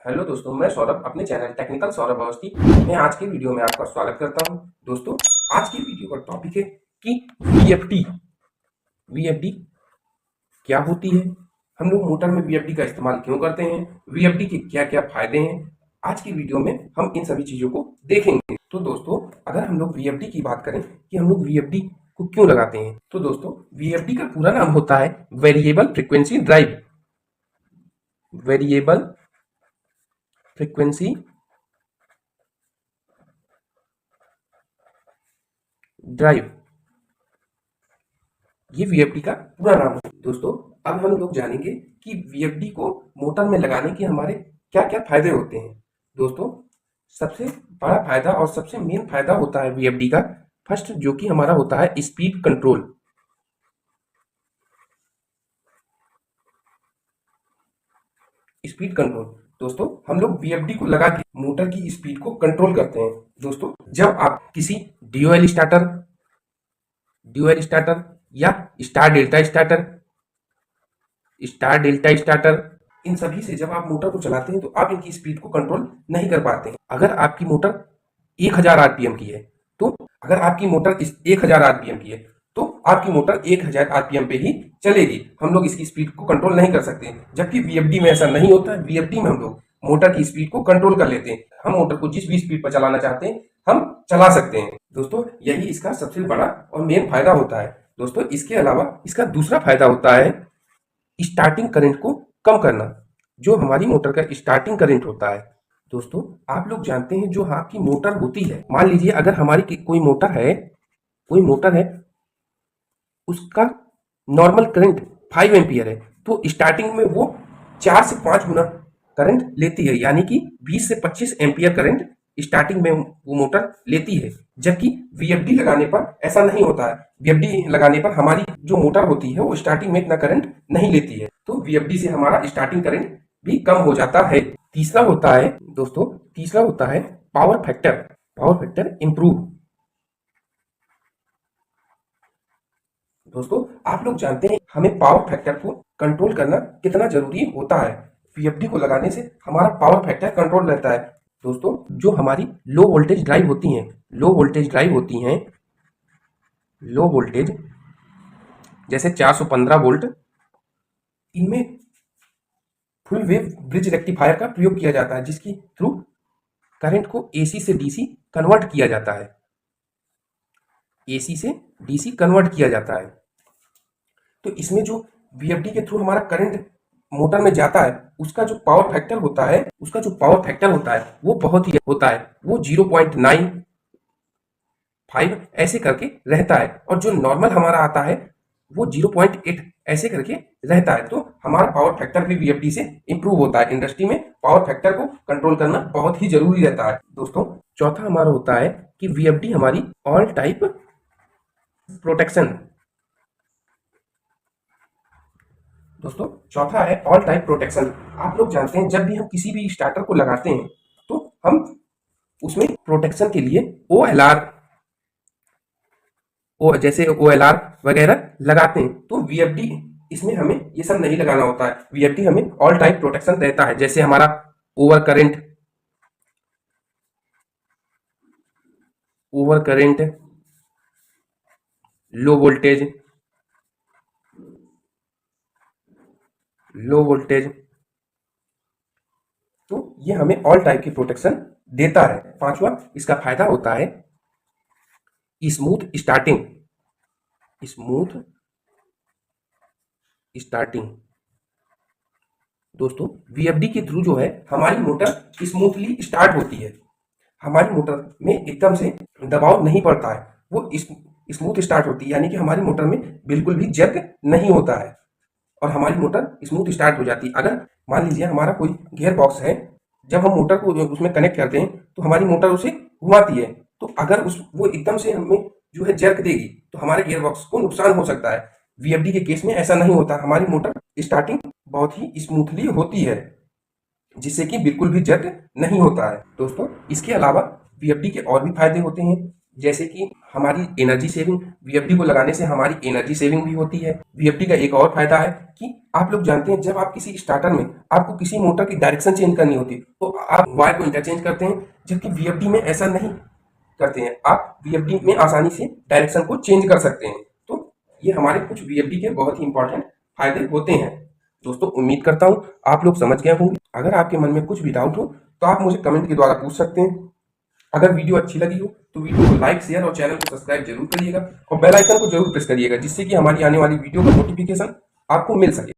Hello दोस्तों, मैं सौरभ अपने चैनल टेक्निकल सौरभ अवस्थी में आज की वीडियो में आपका स्वागत करता हूं। दोस्तों, आज की वीडियो का टॉपिक है कि वीएफडी वीएफडी क्या होती है, हम लोग मोटर में वीएफडी का इस्तेमाल क्यों करते हैं, वीएफडी के क्या क्या फायदे हैं। आज की वीडियो में हम इन सभी चीज़ों को देखेंगे। तो दोस्तों, अगर हम लोग वीएफडी की बात करें कि हम लोग वीएफडी को क्यों लगाते हैं, तो दोस्तों वीएफडी का पूरा नाम होता है variable frequency drive. Variable frequency drive, ये वीएफडी का पूरा नाम है। दोस्तों, अब हम लोग जानेंगे कि वीएफडी को मोटर में लगाने के हमारे क्या क्या फायदे होते हैं। दोस्तों, सबसे बड़ा फायदा और सबसे मेन फायदा होता है वीएफडी का फर्स्ट, जो कि हमारा होता है स्पीड कंट्रोल। स्पीड कंट्रोल, दोस्तों हम लोग वीएफडी को लगा के मोटर की स्पीड को कंट्रोल करते हैं। दोस्तों, जब आप किसी ड्यूएल स्टार्टर या स्टार डेल्टा स्टार्टर, इन सभी से जब आप मोटर को चलाते हैं तो आप इनकी स्पीड को कंट्रोल नहीं कर पाते हैं। अगर आपकी मोटर 1000 आरपीएम की है तो अगर आपकी मोटर इस 1000 आरपीएम की है तो आपकी मोटर 1000 आरपीएम पे ही चलेगी। हम लोग इसकी स्पीड को कंट्रोल नहीं कर सकते, जबकि वीएफडी में ऐसा नहीं होता है। वीएफडी में हम लोग मोटर की स्पीड को कंट्रोल कर लेते हैं। हम मोटर को जिस भी स्पीड पर चलाना चाहते हैं हम चला सकते हैं। दोस्तों, यही इसका सबसे बड़ा और मेन फायदा होता है। दोस्तों, इसके अलावा इसका दूसरा फायदा होता है स्टार्टिंग करंट को कम करना। जो हमारी मोटर का स्टार्टिंग करंट होता है, दोस्तों आप लोग जानते हैं, जो आपकी मोटर होती है, मान लीजिए अगर हमारी कोई मोटर है, उसका नॉर्मल करंट 5 एम्पियर है, तो स्टार्टिंग में वो 4 से 5 गुना करंट लेती है, यानी कि 20 से 25 एम्पियर करंट स्टार्टिंग में वो मोटर लेती है। जबकि वीएफडी लगाने पर ऐसा नहीं होता है। वीएफडी लगाने पर हमारी जो मोटर होती है वो स्टार्टिंग में इतना करंट नहीं लेती है, तो वीएफडी से हमारा स्टार्टिंग करंट भी कम हो जाता है। तीसरा होता है दोस्तों, तीसरा होता है पावर फैक्टर इंप्रूव। दोस्तों, आप लोग जानते हैं हमें पावर फैक्टर को कंट्रोल करना कितना जरूरी होता है। वीएफडी को लगाने से हमारा पावर फैक्टर कंट्रोल रहता है। दोस्तों, जो हमारी लो वोल्टेज ड्राइव होती हैं, लो वोल्टेज जैसे 415 वोल्ट, इनमें फुल वेव ब्रिज रेक्टिफायर का प्रयोग किया जाता है, जिसकी थ्रू करंट को एसी से डीसी कन्वर्ट किया जाता है। एसी से डीसी कन्वर्ट किया जाता है। तो इसमें जो वीएफडी के थ्रू हमारा करंट मोटर में जाता है, उसका जो पावर फैक्टर होता है वो बहुत ही होता है। वो 0.95 ऐसे करके रहता है, और जो नॉर्मल हमारा आता है वो 0.8 ऐसे करके रहता है। तो हमारा पावर फैक्टर भी वीएफडी से इंप्रूव होता है। इंडस्ट्री में पावर फैक्टर को कंट्रोल करना बहुत ही जरूरी रहता है। दोस्तों, चौथा हमारा होता है कि वीएफडी हमारी ऑल टाइप प्रोटेक्शन। दोस्तों, चौथा है ऑल टाइप प्रोटेक्शन। आप लोग जानते हैं, जब भी हम किसी भी स्टार्टर को लगाते हैं तो हम उसमें प्रोटेक्शन के लिए जैसे ओएलआर वगैरह लगाते हैं। तो वीएफडी इसमें हमें ये सब नहीं लगाना होता है। वीएफडी हमें ऑल टाइप प्रोटेक्शन रहता है, जैसे हमारा ओवर करंट, लो वोल्टेज, तो ये हमें ऑल टाइप की प्रोटेक्शन देता है। पांचवा इसका फायदा होता है स्मूथ स्टार्टिंग। दोस्तों, वीएफडी के थ्रू जो है हमारी मोटर स्मूथली स्टार्ट होती है। हमारी मोटर में एकदम से दबाव नहीं पड़ता है, वो स्मूथ स्टार्ट होती है, यानी कि हमारी मोटर में बिल्कुल भी जर्क नहीं होता है और हमारी मोटर स्मूथ स्टार्ट हो जाती है। अगर मान लीजिए हमारा कोई गियर बॉक्स है, जब हम मोटर को उसमें कनेक्ट करते हैं तो हमारी मोटर उसे घुमाती है, तो अगर वो एकदम से हमें जो है जर्क देगी तो हमारे गियर बॉक्स को नुकसान हो सकता है। वीएफडी के केस में ऐसा नहीं होता। हमारी मोटर स्टार्टिंग बहुत ही स्मूथली होती है, जिससे कि बिल्कुल भी जर्क नहीं होता है। दोस्तों, इसके अलावा वीएफडी के और भी फायदे होते हैं। जैसे कि हमारी एनर्जी सेविंग, वीएफडी को लगाने से हमारी एनर्जी सेविंग भी होती है। वीएफडी का एक और फायदा है कि आप लोग जानते हैं, जब आप किसी स्टार्टर में आपको किसी मोटर की डायरेक्शन चेंज करनी होती है तो आप वायर को इंटरचेंज करते हैं, जबकि वीएफडी में ऐसा नहीं करते हैं। आप वीएफडी में आसानी से डायरेक्शन को चेंज कर सकते हैं। तो ये हमारे कुछ वीएफडी के बहुत ही इंपॉर्टेंट फायदे होते हैं। दोस्तों, उम्मीद करता हूँ आप लोग समझ गए होंगे। अगर आपके मन में कुछ भी डाउट हो तो आप मुझे कमेंट के द्वारा पूछ सकते हैं। अगर वीडियो अच्छी लगी हो तो वीडियो को लाइक, शेयर और चैनल को सब्सक्राइब जरूर करिएगा और बेल आइकन को जरूर प्रेस करिएगा, जिससे कि हमारी आने वाली वीडियो का नोटिफिकेशन आपको मिल सके।